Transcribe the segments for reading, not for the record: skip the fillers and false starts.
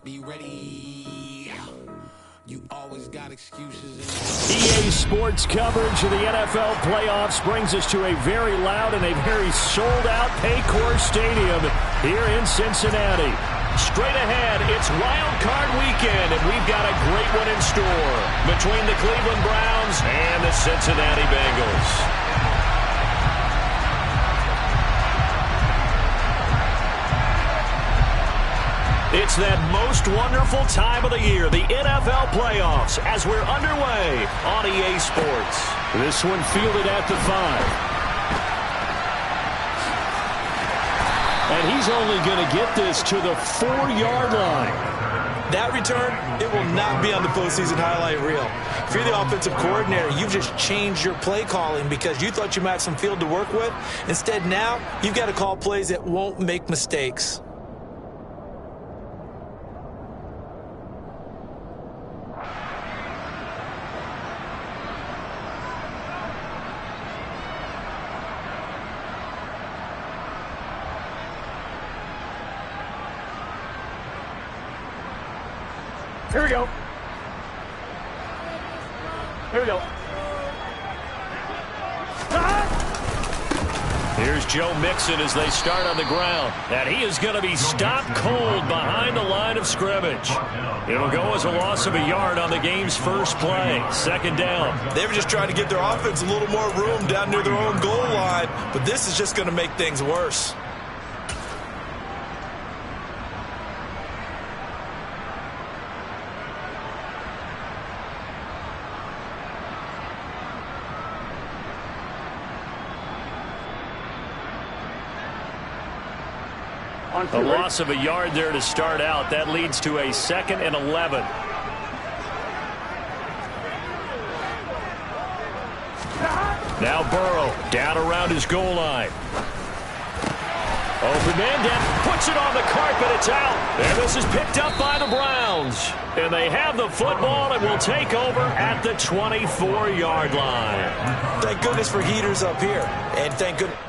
Be ready. You always got excuses. EA Sports coverage of the NFL playoffs brings us to a very loud and a very sold-out Paycor Stadium here in Cincinnati. Straight ahead, it's Wild Card Weekend, and we've got a great one in store between the Cleveland Browns and the Cincinnati Bengals. It's that most wonderful time of the year, the NFL playoffs, as we're underway on EA Sports. This one fielded at the 5. And he's only going to get this to the 4-yard line. That return, it will not be on the postseason highlight reel. If you're the offensive coordinator, you've just changed your play calling because you thought you might have some field to work with. Instead, now, you've got to call plays that won't make mistakes. Here we go. Here we go. Here's Joe Mixon as they start on the ground. And he is going to be stopped cold behind the line of scrimmage. It'll go as a loss of a yard on the game's first play. Second down. They were just trying to get their offense a little more room down near their own goal line, but this is just going to make things worse. A loss of a yard there to start out. That leads to a 2nd and 11. Now Burrow down around his goal line. Open man down, puts it on the carpet, it's out. And this is picked up by the Browns. And they have the football and will take over at the 24-yard line. Thank goodness for heaters up here. And thank goodness.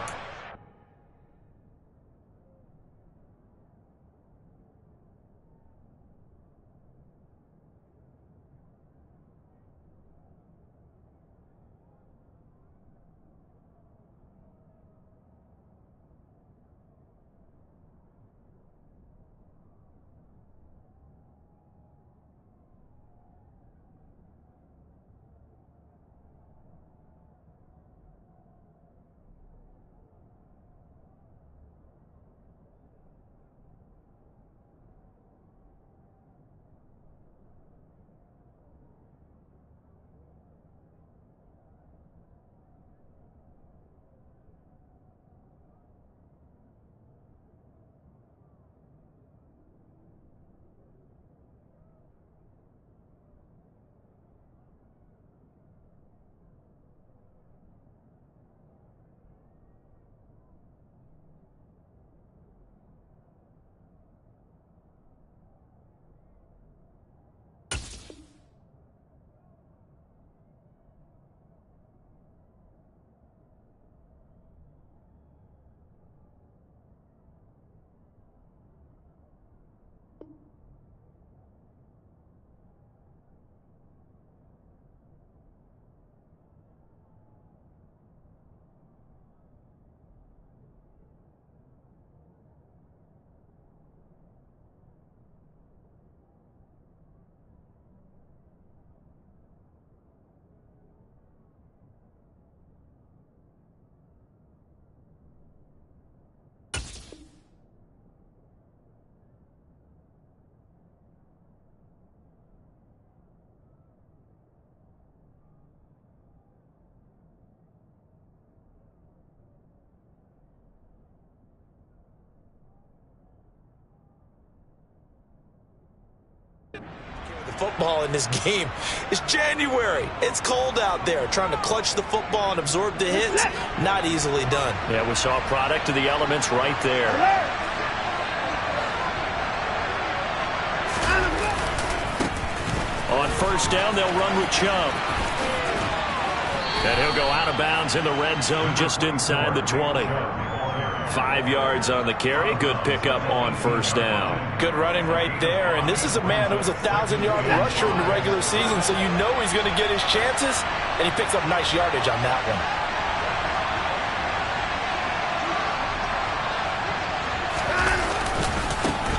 Football in this game. It's January. It's cold out there. Trying to clutch the football and absorb the hits, not easily done. Yeah, we saw a product of the elements right there. On first down, they'll run with Chubb. And he'll go out of bounds in the red zone just inside the 20. 5 yards on the carry. Good pickup on first down. Good running right there. And this is a man who was a 1,000-yard rusher in the regular season, so you know he's going to get his chances, and he picks up nice yardage on that one.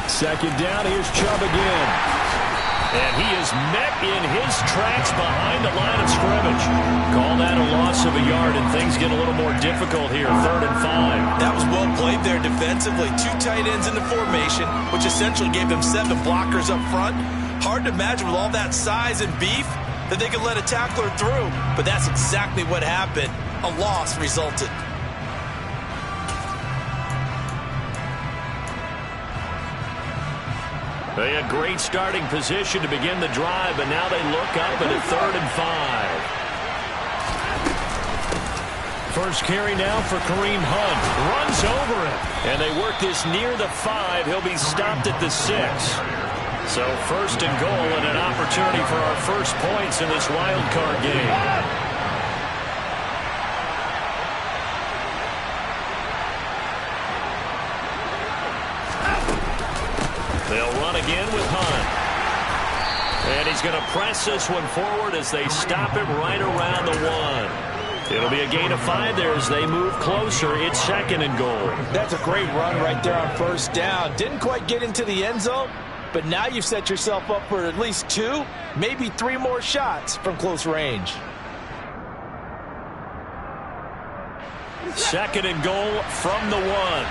Second down, here's Chubb again. And he is met in his tracks behind the line of scrimmage. Call that a loss of a yard, and things get a little more difficult here, 3rd and 5. That was well played there defensively. 2 tight ends in the formation, which essentially gave them 7 blockers up front. Hard to imagine with all that size and beef that they could let a tackler through, but that's exactly what happened. A loss resulted. They had great starting position to begin the drive, but now they look up at a 3rd and 5. First carry now for Kareem Hunt. Runs over it. And they work this near the 5. He'll be stopped at the 6. So 1st and goal and an opportunity for our first points in this wild card game. They'll run again with Hunt. And he's going to press this one forward as they stop him right around the 1. It'll be a gain of 5 there as they move closer. It's 2nd and goal. That's a great run right there on first down. Didn't quite get into the end zone, but now you've set yourself up for at least 2, maybe 3 more shots from close range. 2nd and goal from the 1.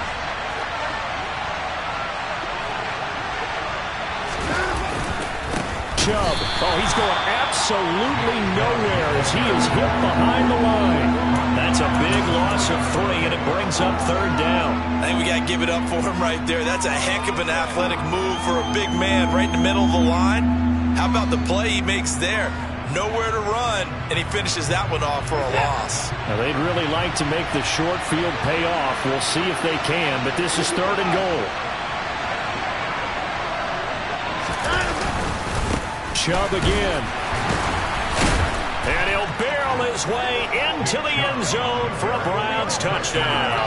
Chubb. Oh, he's going absolutely nowhere as he is hit behind the line. That's a big loss of 3, and it brings up 3rd down. I think we got to give it up for him right there. That's a heck of an athletic move for a big man right in the middle of the line. How about the play he makes there? Nowhere to run, and he finishes that one off for a loss. Now, they'd really like to make the short field pay off. We'll see if they can, but this is 3rd and goal. Chubb again. And he'll barrel his way into the end zone for a Browns touchdown.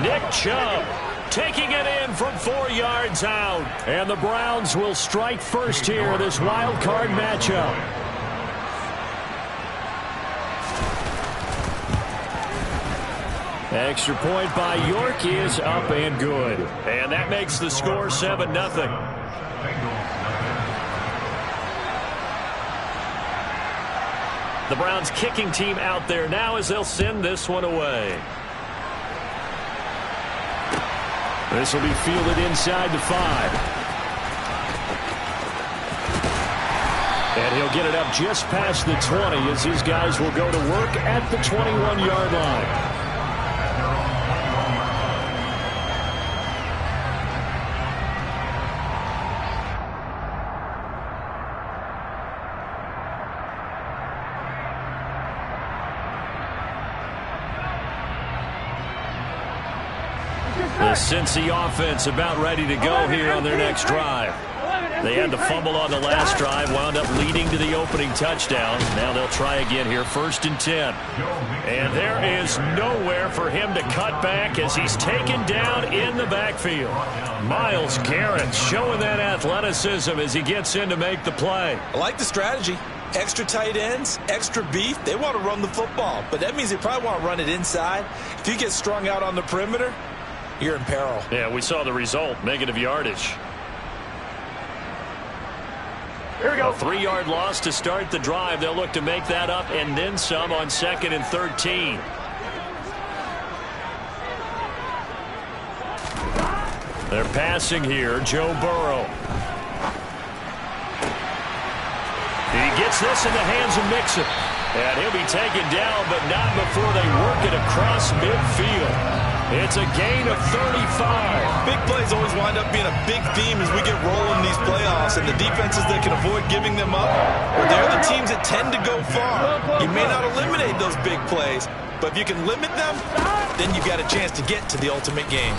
Nick Chubb taking it in from 4 yards out. And the Browns will strike first here, this wild card matchup. Extra point by York is up and good. And that makes the score 7-0. The Browns kicking team out there now as they'll send this one away. This will be fielded inside the 5. And he'll get it up just past the 20 as his guys will go to work at the 21-yard line. The Cincy offense about ready to go here on their next drive. They had the fumble on the last drive, wound up leading to the opening touchdown. Now they'll try again here, 1st and 10. And there is nowhere for him to cut back as he's taken down in the backfield. Myles Garrett showing that athleticism as he gets in to make the play. I like the strategy. Extra tight ends, extra beef. They want to run the football, but that means they probably want to run it inside. If you get strung out on the perimeter, you're in peril. Yeah, we saw the result, negative yardage. Here we go. A 3-yard loss to start the drive. They'll look to make that up and then some on 2nd and 13. They're passing here. Joe Burrow. He gets this in the hands of Mixon. And he'll be taken down, but not before they work it across midfield. It's a gain of 35. Big plays always wind up being a big theme as we get rolling these playoffs, and the defenses that can avoid giving them up, well, they're the teams that tend to go far. You may not eliminate those big plays, but if you can limit them, then you've got a chance to get to the ultimate game.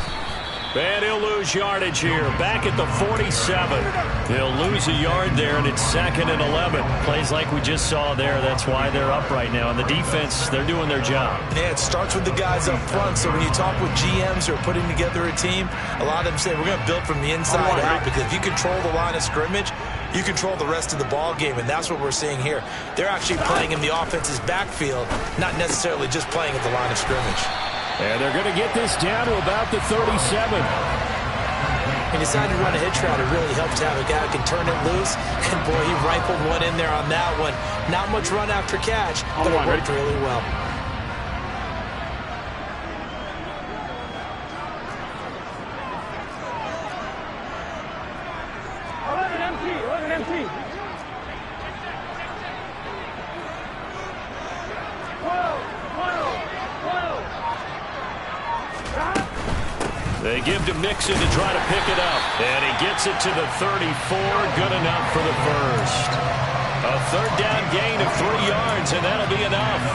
And he'll lose yardage here. Back at the 47. He'll lose a yard there, and it's 2nd and 11. Plays like we just saw there. That's why they're up right now. And the defense, they're doing their job. Yeah, it starts with the guys up front. So when you talk with GMs who are putting together a team, a lot of them say we're going to build from the inside out, because if you control the line of scrimmage, you control the rest of the ball game, and that's what we're seeing here. They're actually playing in the offense's backfield, not necessarily just playing at the line of scrimmage. And they're going to get this down to about the 37. He decided to run a hitch route. It really helps to have a guy who can turn it loose. And, boy, he rifled one in there on that one. Not much run after catch, but it worked really well. They give to Mixon to try to pick it up. And he gets it to the 34. Good enough for the first. A third down gain of 3 yards, and that'll be enough.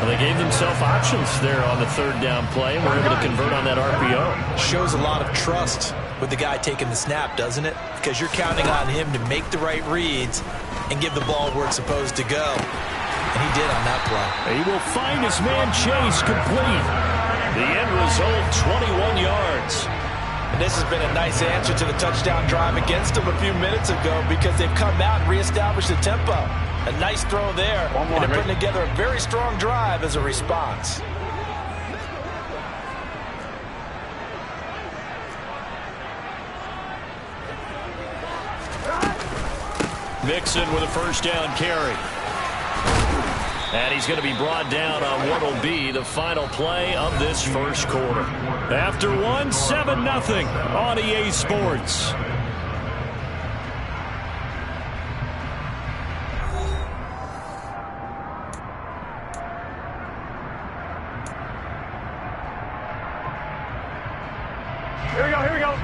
Well, they gave themselves options there on the third down play, and were able to convert on that RPO. Shows a lot of trust with the guy taking the snap, doesn't it? Because you're counting on him to make the right reads and give the ball where it's supposed to go. And he did on that play. He will find his man Chase complete. The end result, 21 yards. And this has been a nice answer to the touchdown drive against them a few minutes ago, because they've come out and reestablished the tempo. A nice throw there, and they're putting together a very strong drive as a response. Mixon with a first down carry. And he's going to be brought down on what will be the final play of this first quarter. After 1, 7-0 on EA Sports. Here we go, here we go.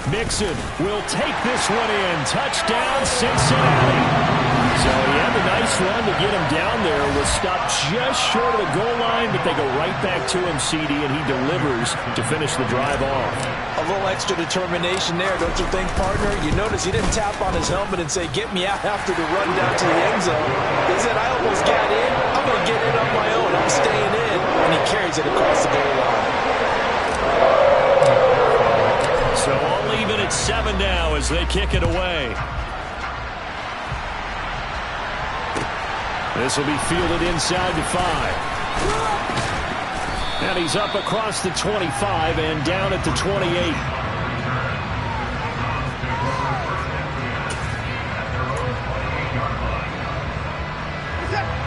Mixon will take this one in. Touchdown, Cincinnati. So he had a nice run to get him down there. Was stopped just short of the goal line, but they go right back to him, CD, and he delivers to finish the drive off. A little extra determination there, don't you think, partner? You notice he didn't tap on his helmet and say, get me out after the run down to the end zone. He said, I almost got in. I'm going to get in on my own. I'm staying in. And he carries it across the goal line. So all even at 7 now as they kick it away. This will be fielded inside the 5. And he's up across the 25 and down at the 28.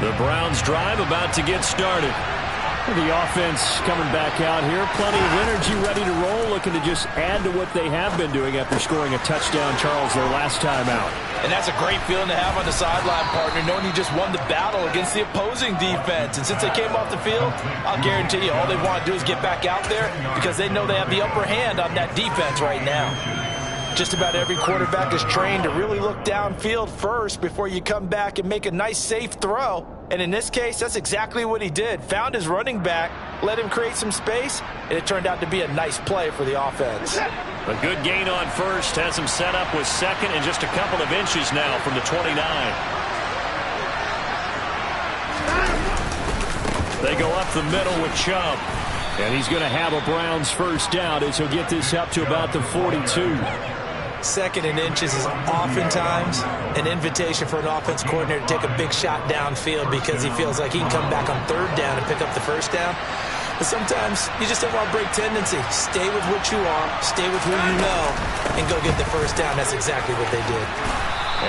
The Browns drive about to get started. The offense coming back out here. Plenty of energy, ready to roll, looking to just add to what they have been doing after scoring a touchdown, Charles, their last time out. And that's a great feeling to have on the sideline, partner, knowing you just won the battle against the opposing defense. And since they came off the field, I'll guarantee you all they want to do is get back out there, because they know they have the upper hand on that defense right now. Just about every quarterback is trained to really look downfield first before you come back and make a nice, safe throw. And in this case, that's exactly what he did. Found his running back, let him create some space, and it turned out to be a nice play for the offense. A good gain on first, has him set up with second and just a couple of inches now from the 29. They go up the middle with Chubb. And he's going to have a Browns first down as he'll get this up to about the 42. Second and inches is oftentimes an invitation for an offense coordinator to take a big shot downfield, because he feels like he can come back on third down and pick up the first down. But sometimes you just don't want to break tendency. Stay with what you are, stay with who you know, and go get the first down. That's exactly what they did.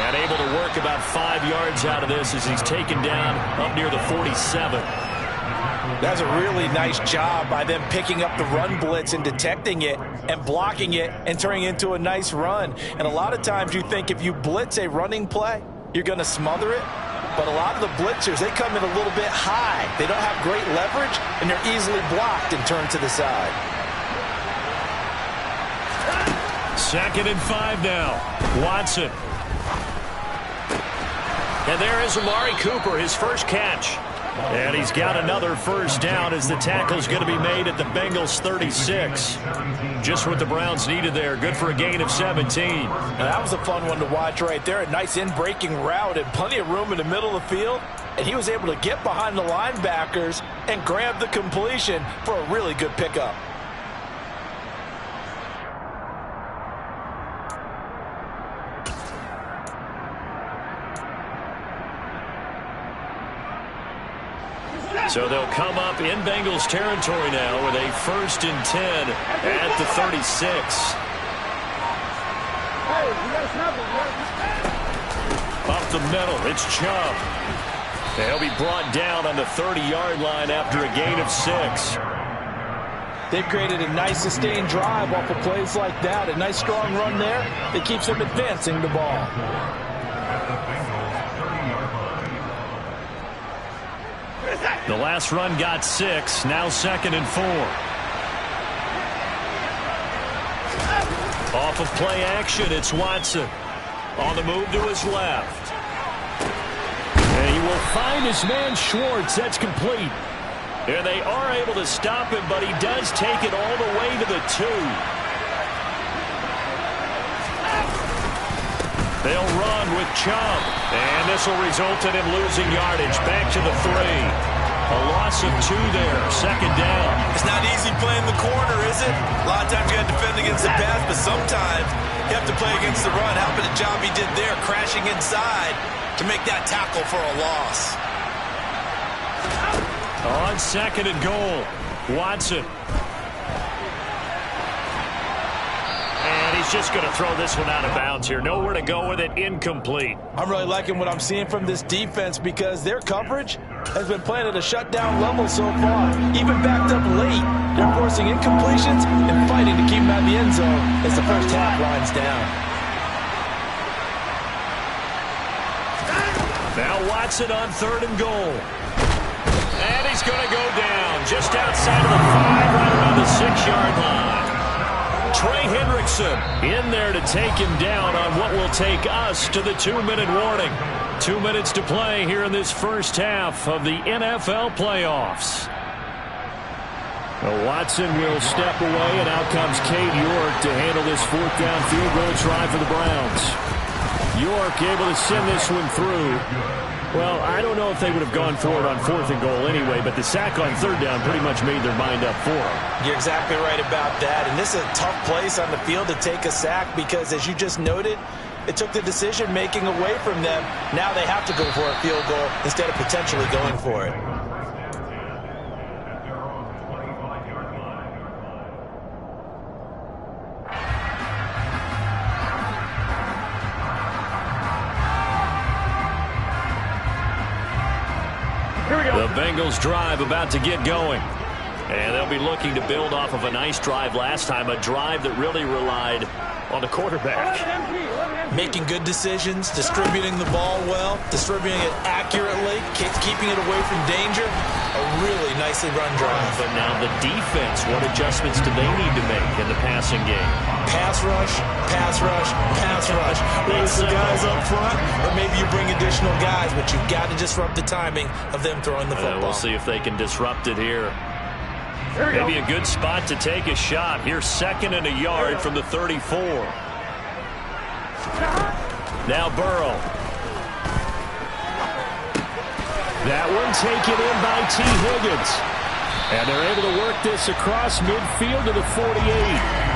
And able to work about 5 yards out of this as he's taken down up near the 47. That's a really nice job by them picking up the run blitz and detecting it and blocking it and turning it into a nice run. And a lot of times you think if you blitz a running play, you're going to smother it. But a lot of the blitzers, they come in a little bit high. They don't have great leverage, and they're easily blocked and turned to the side. 2nd and 5 now. Watson. And there is Amari Cooper, his first catch. And he's got another first down as the tackle's going to be made at the Bengals 36. Just what the Browns needed there. Good for a gain of 17. Now, that was a fun one to watch right there. A nice in-breaking route and plenty of room in the middle of the field. And he was able to get behind the linebackers and grab the completion for a really good pickup. So they'll come up in Bengals territory now with a 1st and 10 at the 36. Up the middle, it's Chubb. They'll be brought down on the 30-yard line after a gain of 6. They've created a nice sustained drive off of plays like that. A nice strong run there that keeps them advancing the ball. The last run got 6. Now 2nd and 4. Off of play action, it's Watson. On the move to his left. And he will find his man Schwartz. That's complete. And they are able to stop him, but he does take it all the way to the 2. They'll run with Chubb. And this will result in him losing yardage. Back to the 3. A loss of 2 there. 2nd down. It's not easy playing the corner, is it? A lot of times you got to defend against the pass, but sometimes you have to play against the run. How about the job he did there, crashing inside to make that tackle for a loss. On 2nd and goal, Watson. And he's just going to throw this one out of bounds here. Nowhere to go with it. Incomplete. I'm really liking what I'm seeing from this defense because their coverage has been playing at a shutdown level so far. Even backed up late, they're forcing incompletions and fighting to keep them out of the end zone as the first half winds down. Now Watson on 3rd and goal. And he's going to go down just outside of the 5, right around the 6-yard line. Trey Hendrickson in there to take him down on what will take us to the 2-minute warning. 2 minutes to play here in this first half of the NFL playoffs. Well, Watson will step away, and out comes Cade York to handle this 4th down field goal try for the Browns. York able to send this one through. Well, I don't know if they would have gone for it on 4th and goal anyway, but the sack on 3rd down pretty much made their mind up for them. You're exactly right about that, and this is a tough place on the field to take a sack because, as you just noted, it took the decision-making away from them. Now they have to go for a field goal instead of potentially going for it. The Bengals drive about to get going. And they'll be looking to build off of a nice drive last time, a drive that really relied on the quarterback. Making good decisions, distributing the ball well, distributing it accurately, keeping it away from danger. A really nicely run drive. But now the defense, what adjustments do they need to make in the passing game? Pass rush, pass rush, pass rush. Whether it's the guys up front, or maybe you bring additional guys, but you've got to disrupt the timing of them throwing the football. We'll see if they can disrupt it here. Maybe a good spot to take a shot. Here's 2nd and a yard from the 34. Now Burrow. That one taken in by T. Higgins. And they're able to work this across midfield to the 48.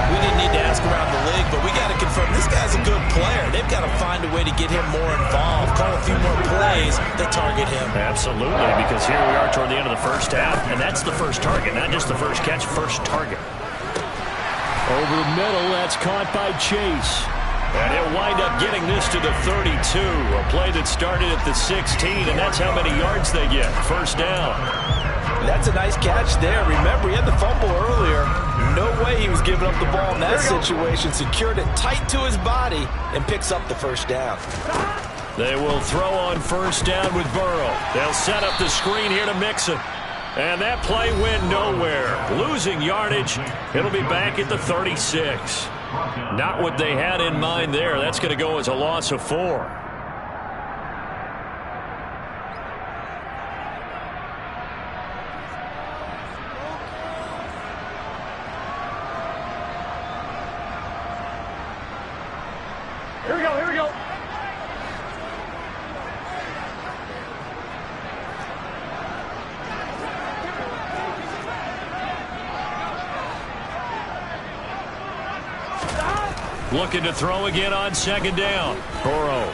We didn't need to ask around the league, but we got to confirm this guy's a good player. They've got to find a way to get him more involved, call a few more plays that target him. Absolutely, because here we are toward the end of the first half, and that's the first target, not just the first catch, first target. Over the middle, that's caught by Chase. And he'll wind up getting this to the 32, a play that started at the 16, and that's how many yards they get. First down. That's a nice catch there. Remember, he had the fumble earlier. No way he was giving up the ball in that situation. Secured it tight to his body and picks up the first down. They will throw on first down with Burrow. They'll set up the screen here to Mixon. And that play went nowhere. Losing yardage. It'll be back at the 36. Not what they had in mind there. That's going to go as a loss of 4. Here we go, here we go. Looking to throw again on second down. Burrow.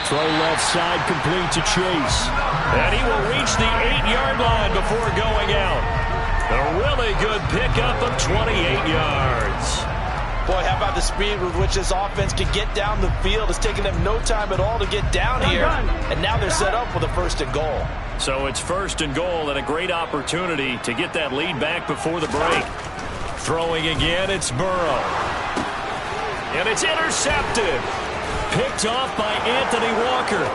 Throw left side complete to Chase. And he will reach the 8-yard line before going out. A really good pickup of 28 yards. Boy, how about the speed with which this offense can get down the field? It's taking them no time at all to get down here. And now they're set up with a 1st and goal. So it's 1st and goal and a great opportunity to get that lead back before the break. Throwing again, it's Burrow. And it's intercepted. Picked off by Anthony Walker.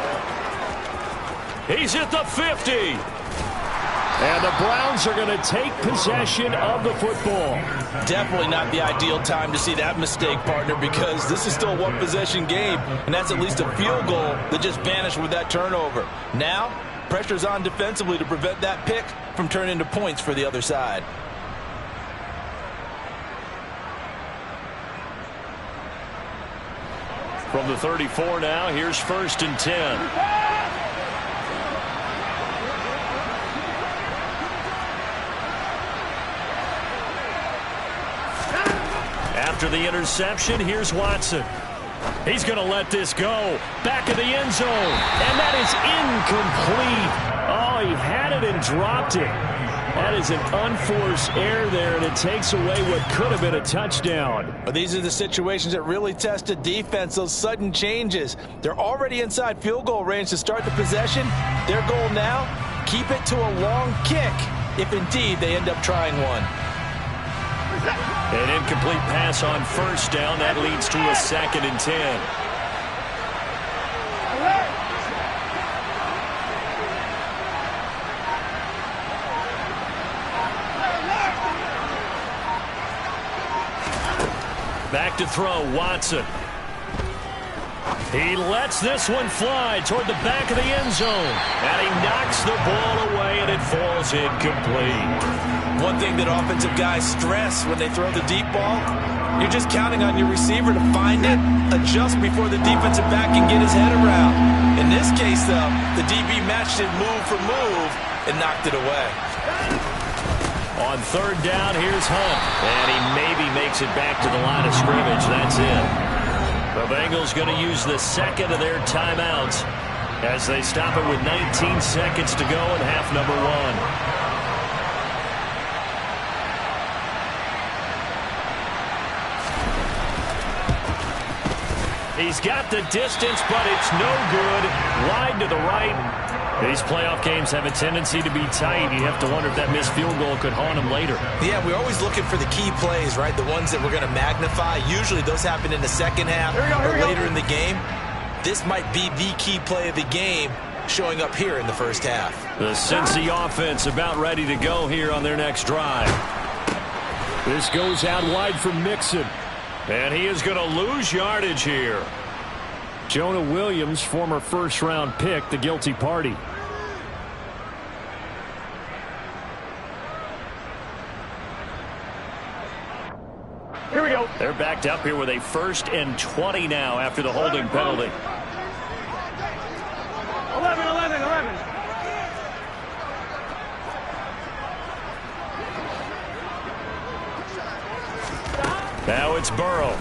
He's at the 50. And the Browns are going to take possession of the football. Definitely not the ideal time to see that mistake, partner, because this is still a one-possession game, and that's at least a field goal that just vanished with that turnover. Now, pressure's on defensively to prevent that pick from turning into points for the other side. From the 34 now, here's 1st and 10. After the interception, here's Watson. He's going to let this go. Back of the end zone. And that is incomplete. Oh, he had it and dropped it. That is an unforced error there, and it takes away what could have been a touchdown. But these are the situations that really test a defense, those sudden changes. They're already inside field goal range to start the possession. Their goal now, keep it to a long kick, if indeed they end up trying one. An incomplete pass on 1st down. That leads to a 2nd and 10. Back to throw, Watson. He lets this one fly toward the back of the end zone. And he knocks the ball away, and it falls incomplete. One thing that offensive guys stress when they throw the deep ball, you're just counting on your receiver to find it, adjust before the defensive back can get his head around. In this case, though, the DB matched it move for move and knocked it away. On 3rd down, here's Hunt. And he maybe makes it back to the line of scrimmage. That's it. The Bengals going to use the 2nd of their timeouts as they stop it with 19 seconds to go in half number 1. He's got the distance, but it's no good. Wide to the right. These playoff games have a tendency to be tight. You have to wonder if that missed field goal could haunt him later. Yeah, we're always looking for the key plays, right? The ones that we're going to magnify. Usually those happen in the second half or later in the game. This might be the key play of the game showing up here in the first half. The Cincy offense about ready to go here on their next drive. This goes out wide for Mixon. And he is going to lose yardage here. Jonah Williams, former first-round pick, the guilty party. Here we go. They're backed up here with a 1st and 20 now after the holding penalty. 11. Now it's Burrow.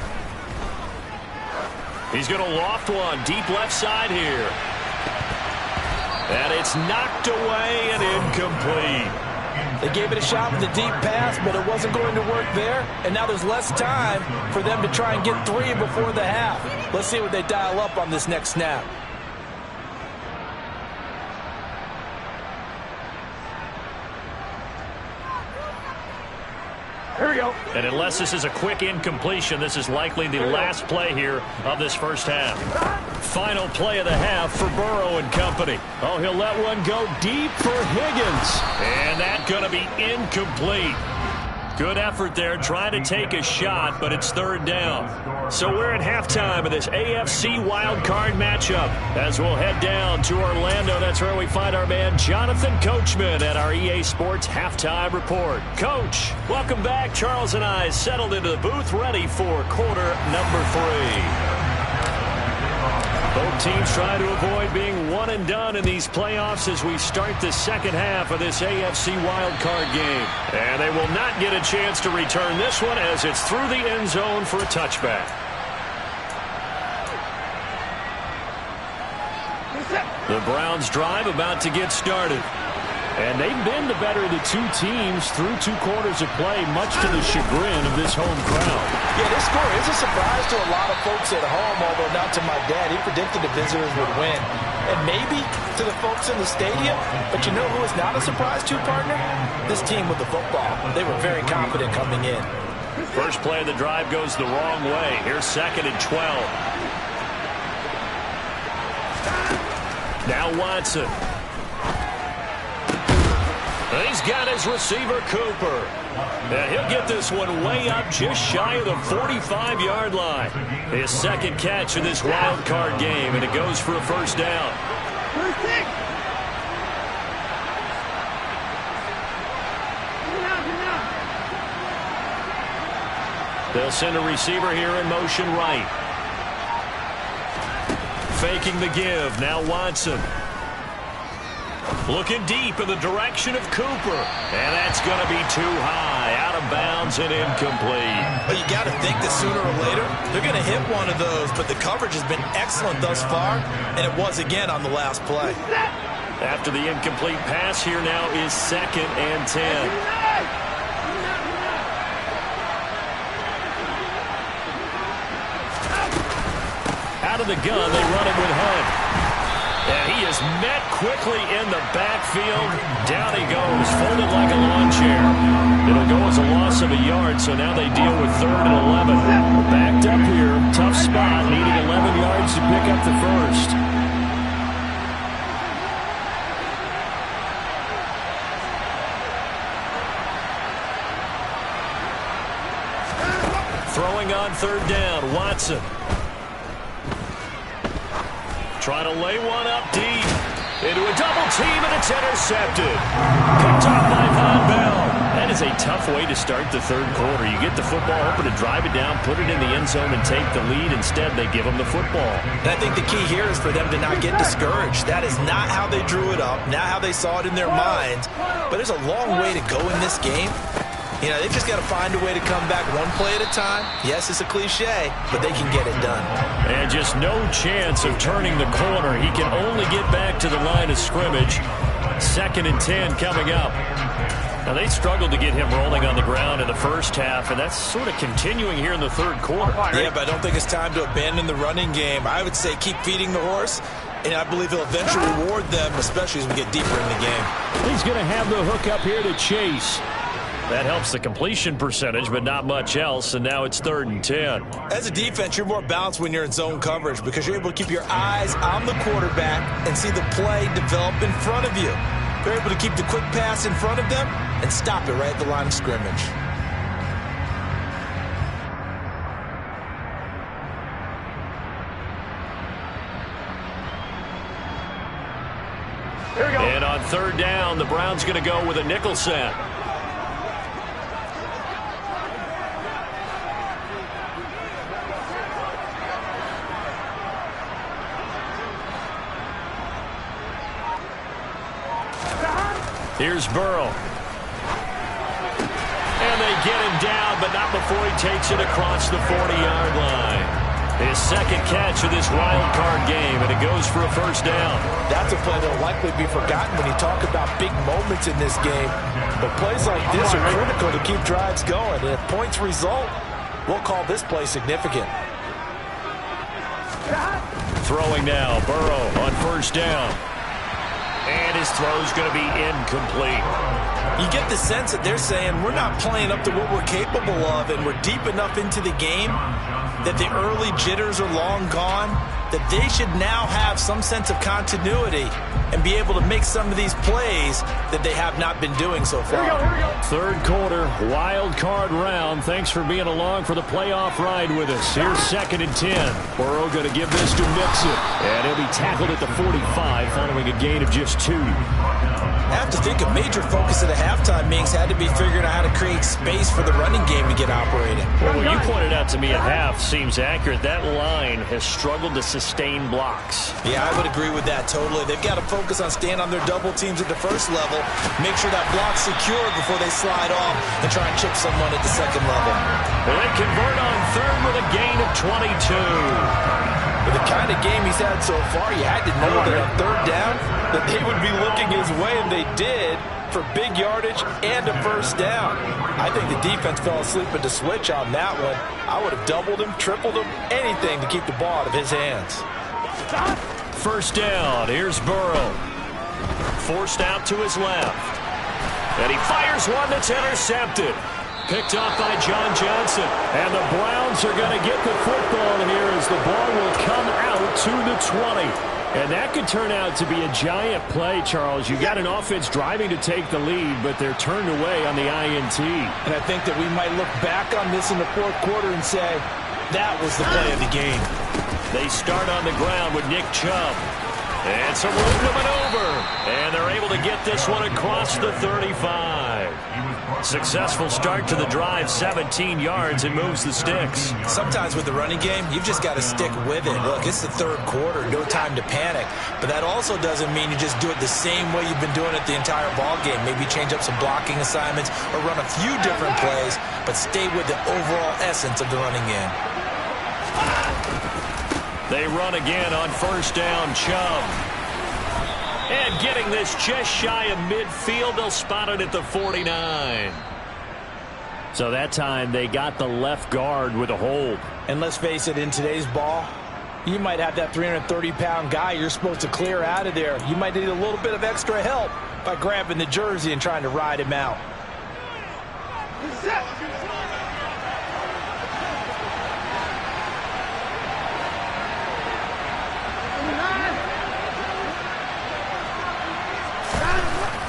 He's going to loft one deep left side here. And it's knocked away and incomplete. They gave it a shot with the deep pass, but it wasn't going to work there. And now there's less time for them to try and get 3 before the half. Let's see what they dial up on this next snap. Here we go. And unless this is a quick incompletion, this is likely the last play here of this first half. Final play of the half for Burrow and company. Oh, he'll let one go deep for Higgins. And that's going to be incomplete. Good effort there, trying to take a shot, but it's third down. So we're at halftime of this AFC wildcard matchup. As we'll head down to Orlando, that's where we find our man Jonathan Coachman at our EA Sports Halftime Report. Coach, welcome back. Charles and I settled into the booth, ready for quarter number 3. Both teams try to avoid being one and done in these playoffs as we start the second half of this AFC wildcard game. And they will not get a chance to return this one as it's through the end zone for a touchback. The Browns drive about to get started. And they've been the better of the two teams through 2 quarters of play, much to the chagrin of this home crowd. Yeah, this score is a surprise to a lot of folks at home, although not to my dad. He predicted the visitors would win. And maybe to the folks in the stadium. But you know who is not a surprise to, partner? This team with the football. They were very confident coming in. First play of the drive goes the wrong way. Here's 2nd and 12. Now Watson. He's got his receiver, Cooper. And he'll get this one way up just shy of the 45-yard line. His second catch of this wild card game, and it goes for a first down. They'll send a receiver here in motion right. Faking the give. Now Watson. Looking deep in the direction of Cooper. And that's going to be too high. Out of bounds and incomplete. Well, you got to think that sooner or later they're going to hit one of those. But the coverage has been excellent thus far. And it was again on the last play. After the incomplete pass, here now is 2nd and 10. Out of the gun, they run it with Hunt. And he is met quickly in the backfield. Down he goes, folded like a lawn chair. It'll go as a loss of a yard, so now they deal with 3rd and 11. Backed up here, tough spot, needing 11 yards to pick up the first. Throwing on 3rd down, Watson. Trying to lay one up deep. Into a double team, and it's intercepted. Picked off by Von Bell. That is a tough way to start the 3rd quarter. You get the football, hoping to drive it down, put it in the end zone, and take the lead. Instead, they give them the football. And I think the key here is for them to not get discouraged. That is not how they drew it up, not how they saw it in their minds. But there's a long way to go in this game. You know, they've just got to find a way to come back one play at a time. Yes, it's a cliche, but they can get it done. And just no chance of turning the corner. He can only get back to the line of scrimmage. 2nd and 10 coming up. Now, they struggled to get him rolling on the ground in the first half, and that's sort of continuing here in the 3rd quarter. Yeah, but I don't think it's time to abandon the running game. I would say keep feeding the horse, and I believe he'll eventually reward them, especially as we get deeper in the game. He's going to have the hook up here to Chase. That helps the completion percentage, but not much else, and now it's 3rd and 10. As a defense, you're more balanced when you're in zone coverage because you're able to keep your eyes on the quarterback and see the play develop in front of you. They're able to keep the quick pass in front of them and stop it right at the line of scrimmage. Here we go. And on 3rd down, the Browns going to go with a nickel set. Here's Burrow. And they get him down, but not before he takes it across the 40-yard line. His 2nd catch of this wild card game, and it goes for a first down. That's a play that will likely be forgotten when you talk about big moments in this game. But plays like this are critical to keep drives going. And if points result, we'll call this play significant. Throwing now, Burrow on 1st down. And his throw's going to be incomplete. You get the sense that they're saying we're not playing up to what we're capable of, and we're deep enough into the game that the early jitters are long gone. that they should now have some sense of continuity and be able to make some of these plays that they have not been doing so far. Here we go. Third quarter, wild card round. Thanks for being along for the playoff ride with us. Here's 2nd and 10. Burrow going to give this to Mixon. And he'll be tackled at the 45 following a gain of just 2. I have to think a major focus at the halftime, Minks, had to be figuring out how to create space for the running game to get operating. Well, what you pointed out to me at half seems accurate. That line has struggled to sustain blocks. Yeah, I would agree with that totally. They've got to focus on staying on their double teams at the first level, make sure that block's secure before they slide off and try and chip someone at the second level. Well, they convert on third with a gain of 22. With the kind of game he's had so far, you had to know that on third down that they would be looking his way, and they did, for big yardage and a first down. I think the defense fell asleep at the switch on that one. I would have doubled him, tripled him, anything to keep the ball out of his hands. First down. Here's Burrow. Forced out to his left. And he fires one that's intercepted. Picked off by John Johnson. And the Browns are going to get the football here as the ball will come out to the 20. And that could turn out to be a giant play, Charles. You got an offense driving to take the lead, but they're turned away on the INT. And I think that we might look back on this in the fourth quarter and say, that was the play of the game. They start on the ground with Nick Chubb. And some room to maneuver. And they're able to get this one across the 35. Successful start to the drive, 17 yards, and moves the sticks. Sometimes with the running game, you've just got to stick with it. Look, it's the third quarter, no time to panic. But that also doesn't mean you just do it the same way you've been doing it the entire ball game. Maybe change up some blocking assignments or run a few different plays, but stay with the overall essence of the running game. They run again on first down, Chubb. And getting this just shy of midfield, they'll spot it at the 49. So that time they got the left guard with a hold. And let's face it, in today's ball, you might have that 330-pound guy you're supposed to clear out of there. You might need a little bit of extra help by grabbing the jersey and trying to ride him out.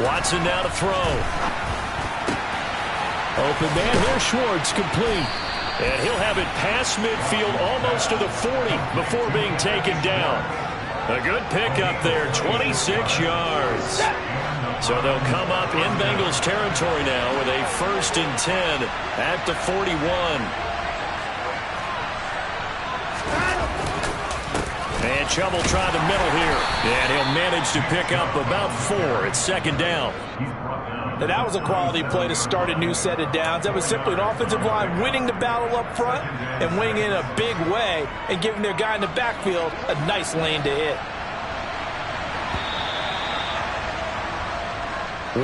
Watson now to throw. Open man here, Schwartz, complete. And he'll have it past midfield almost to the 40 before being taken down. A good pickup there, 26 yards. So they'll come up in Bengals territory now with a 1st and 10 at the 41. And Chubb will try the middle here. And he'll manage to pick up about 4. It's 2nd down. Now, that was a quality play to start a new set of downs. That was simply an offensive line winning the battle up front and winning in a big way and giving their guy in the backfield a nice lane to hit.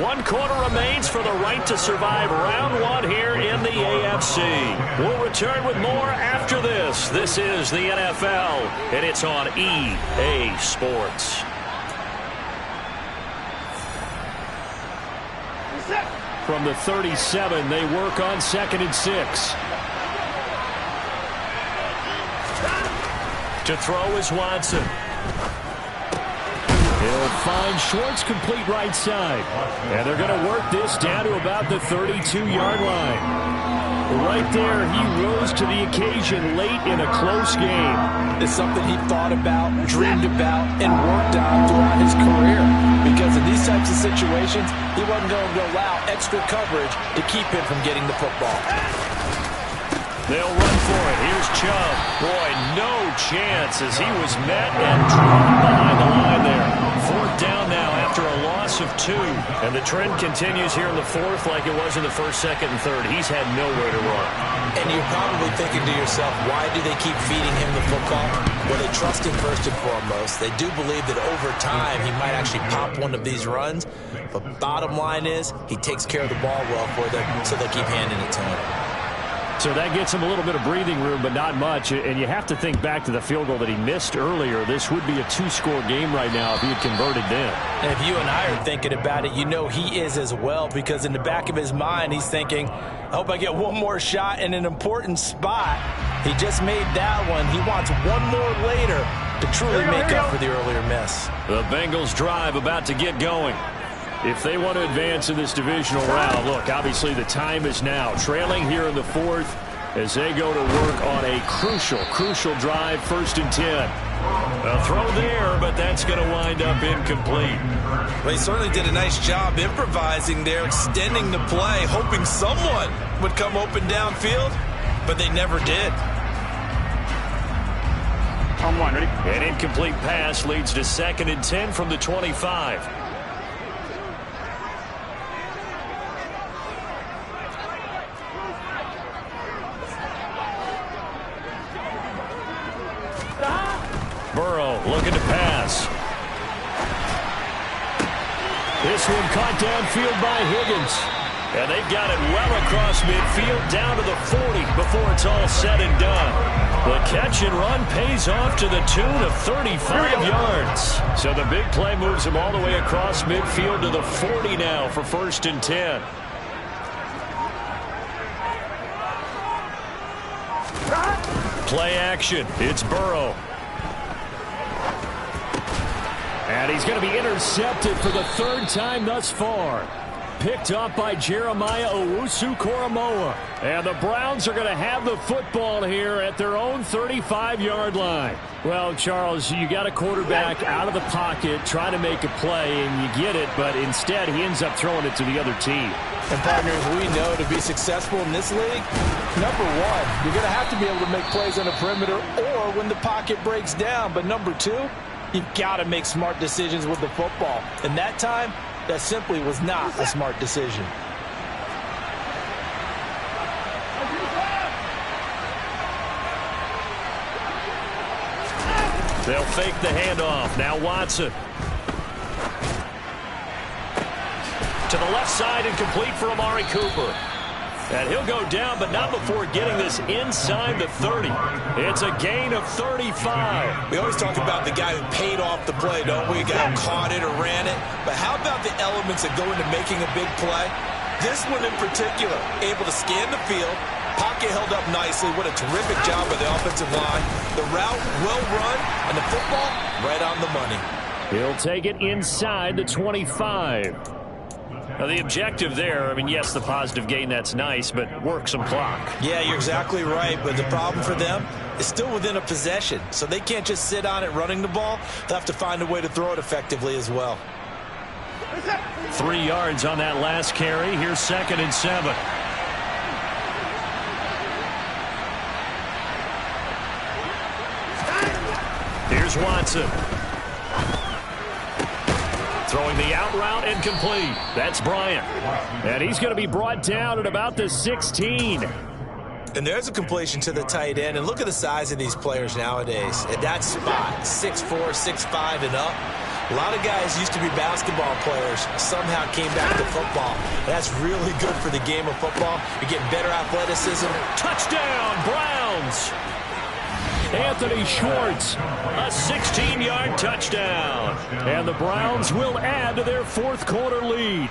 1 quarter remains for the right to survive round 1 here in the AFC. We'll return with more after this. This is the NFL, and it's on EA Sports. From the 37, they work on 2nd and 6. To throw is Watson. He'll find Schwartz complete right side. And they're going to work this down to about the 32-yard line. Right there, he rose to the occasion late in a close game. It's something he thought about, dreamed about, and worked on throughout his career. Because in these types of situations, he wasn't going to allow extra coverage to keep him from getting the football. They'll run for it. Here's Chubb. Boy, no chance as he was met and dropped behind the line there. 4th down now after a loss of 2. And the trend continues here in the 4th like it was in the 1st, 2nd, and 3rd. He's had nowhere to run. And you're probably thinking to yourself, why do they keep feeding him the football? Well, they trust him first and foremost. They do believe that over time he might actually pop one of these runs. But bottom line is he takes care of the ball well for them, so they'll keep handing it to him. So that gets him a little bit of breathing room, but not much. And you have to think back to the field goal that he missed earlier. This would be a 2-score game right now if he had converted then. And if you and I are thinking about it, you know he is as well, because in the back of his mind, he's thinking, I hope I get one more shot in an important spot He just made that one. He wants one more later to truly make up for the earlier miss. The Bengals drive about to get going. If they want to advance in this divisional round, look, obviously the time is now. Trailing here in the fourth as they go to work on a crucial drive, 1st and 10. A throw there, but that's going to wind up incomplete. Well, he certainly did a nice job improvising there, extending the play, hoping someone would come open downfield, but they never did. On one, ready? An incomplete pass leads to 2nd and 10 from the 25. Burrow looking to pass. This one caught downfield by Higgins. And they've got it well across midfield down to the 40 before it's all said and done. The catch and run pays off to the tune of 35 yards. So the big play moves him all the way across midfield to the 40 now for 1st and 10. Play action. It's Burrow. And he's going to be intercepted for the 3rd time thus far. Picked up by Jeremiah Owusu-Koramoah. And the Browns are going to have the football here at their own 35-yard line. Well, Charles, you got a quarterback out of the pocket trying to make a play, and you get it, but instead he ends up throwing it to the other team. And partners, we know to be successful in this league, number one, you're going to have to be able to make plays on the perimeter or when the pocket breaks down. But number two, you've got to make smart decisions with the football. And that time, that simply was not a smart decision. They'll fake the handoff. Now Watson. To the left side and complete for Amari Cooper. And he'll go down, but not before getting this inside the 30. It's a gain of 35. We always talk about the guy who paid off the play, don't we? A guy who caught it or ran it. But how about the elements that go into making a big play? This one in particular, able to scan the field, pocket held up nicely. What a terrific job by the offensive line. The route well run, and the football right on the money. He'll take it inside the 25. Now, the objective there, I mean, yes, the positive gain, that's nice, but work some clock. Yeah, you're exactly right, but the problem for them is still within a possession, so they can't just sit on it running the ball. They'll have to find a way to throw it effectively as well. 3 yards on that last carry. Here's 2nd and 7. Here's Watson. Throwing the out route incomplete. That's Bryant. And he's going to be brought down at about the 16. And there's a completion to the tight end. And look at the size of these players nowadays. At that spot, 6'4", 6'5", and up. A lot of guys used to be basketball players, somehow came back to football. That's really good for the game of football. You're getting better athleticism. Touchdown, Browns! Anthony Schwartz, a 16-yard touchdown. And the Browns will add to their 4th quarter lead.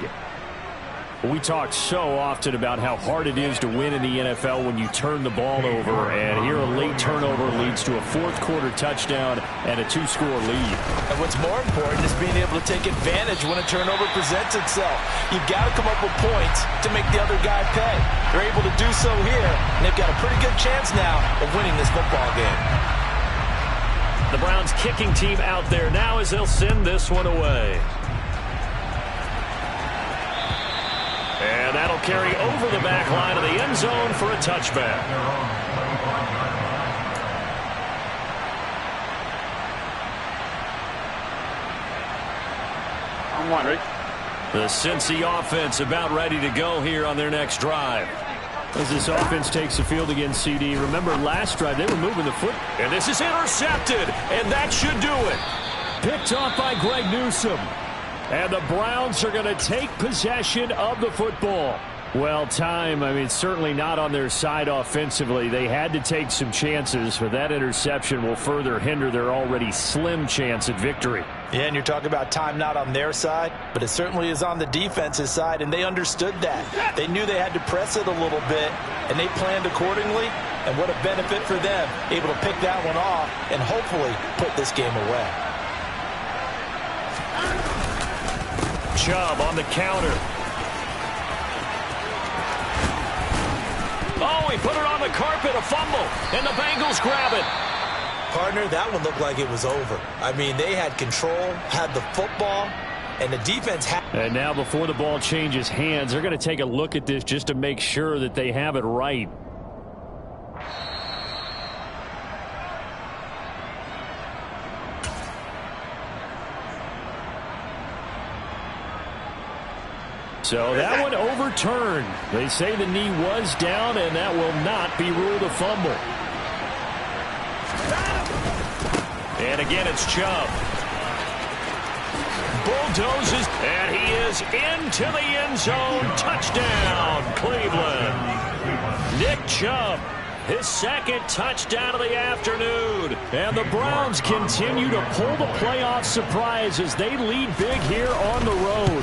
We talk so often about how hard it is to win in the NFL when you turn the ball over, and here a late turnover leads to a 4th quarter touchdown and a 2-score lead. And what's more important is being able to take advantage when a turnover presents itself. You've got to come up with points to make the other guy pay. They're able to do so here, and they've got a pretty good chance now of winning this football game. The Browns kicking team out there now as they'll send this one away. And that'll carry over the back line of the end zone for a touchback. On one, ready? The Cincy offense about ready to go here on their next drive. As this offense takes the field against CD, remember last drive they were moving the foot. And this is intercepted, and that should do it. Picked off by Greg Newsome. And the Browns are going to take possession of the football. Well, time, I mean, certainly not on their side offensively. They had to take some chances, but that interception will further hinder their already slim chance at victory. Yeah, and you're talking about time not on their side, but it certainly is on the defense's side, and they understood that. They knew they had to press it a little bit, and they planned accordingly, And what a benefit for them, able to pick that one off and hopefully put this game away. Chubb on the counter. Oh, he put it on the carpet, a fumble, and the Bengals grab it. Partner, that one looked like it was over. I mean, they had control, had the football, and the defense had... And now before the ball changes hands, they're going to take a look at this just to make sure that they have it right. So that one overturned. They say the knee was down, and that will not be ruled a fumble. And again, it's Chubb. Bulldozes, and he is into the end zone. Touchdown, Cleveland. Nick Chubb, his second touchdown of the afternoon. And the Browns continue to pull the playoff surprise as they lead big here on the road.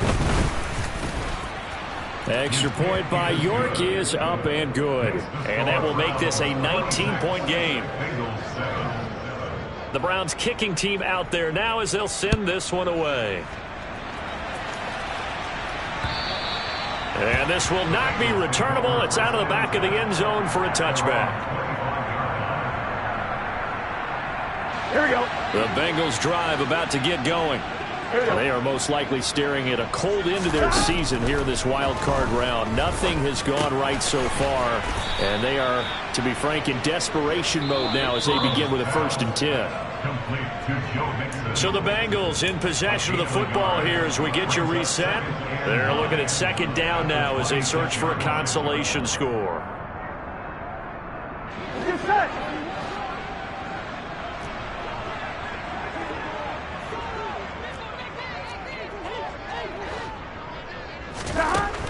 Extra point by York is up and good. And that will make this a 19-point game. The Browns kicking team out there now as they'll send this one away. And this will not be returnable. It's out of the back of the end zone for a touchback. Here we go. The Bengals drive about to get going. They are most likely staring at a cold end of their season here in this wild card round. Nothing has gone right so far, and they are, to be frank, in desperation mode now as they begin with a 1st and 10. So the Bengals in possession of the football here as we get you reset. They're looking at 2nd down now as they search for a consolation score. Get set.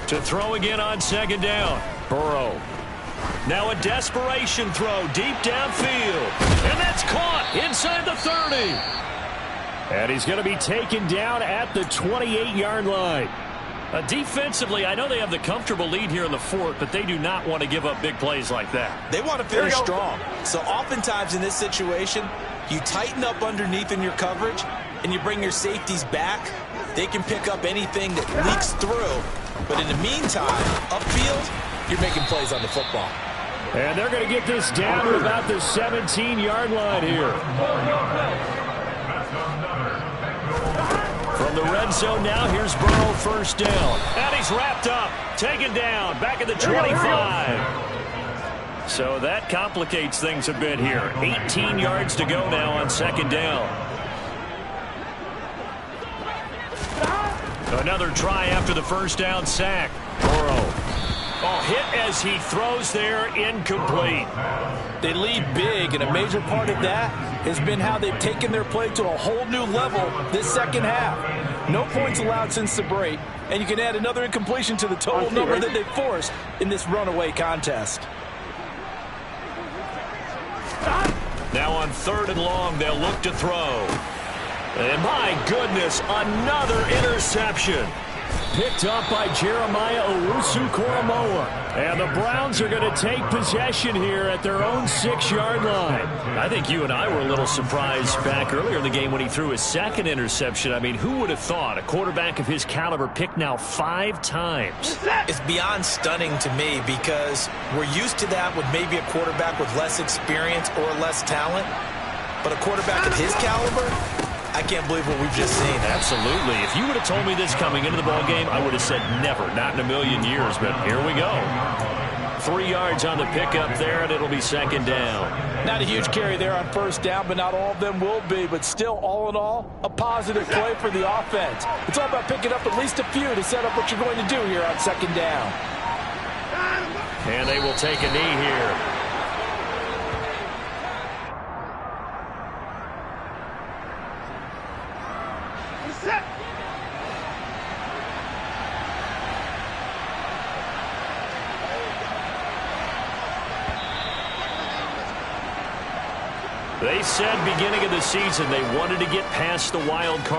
To throw again on 2nd down. Burrow. Now a desperation throw deep downfield. And that's caught inside the 30. And he's going to be taken down at the 28-yard line. Defensively, I know they have the comfortable lead here in the 4th, but they do not want to give up big plays like that. They want to finish strong. So oftentimes in this situation, you tighten up underneath in your coverage, and you bring your safeties back. They can pick up anything that leaks through. But in the meantime, upfield, you're making plays on the football. And they're going to get this down to about the 17-yard line here. From the red zone now, here's Burrow 1st down. And he's wrapped up, taken down, back at the 25. So that complicates things a bit here. 18 yards to go now on 2nd down. Another try after the 1st down sack. Burrow. Oh, hit as he throws there, incomplete. They lead big, and a major part of that has been how they've taken their play to a whole new level this 2nd half. No points allowed since the break, and you can add another incompletion to the total number that they've forced in this runaway contest. Now on 3rd and long, they'll look to throw. And my goodness, another interception. Picked up by Jeremiah Owusu-Koramoah. And the Browns are going to take possession here at their own 6-yard line. I think you and I were a little surprised back earlier in the game when he threw his 2nd interception. I mean, who would have thought a quarterback of his caliber picked now 5 times? It's beyond stunning to me because we're used to that with maybe a quarterback with less experience or less talent. But a quarterback of his caliber, I can't believe what we've just seen. Absolutely. If you would have told me this coming into the ball game, I would have said never, not in a million years. But here we go. 3 yards on the pickup there, and it'll be 2nd down. Not a huge carry there on 1st down, but not all of them will be. But still, all in all, a positive play for the offense. It's all about picking up at least a few to set up what you're going to do here on 2nd down. And they will take a knee here. They said beginning of the season they wanted to get past the wild card.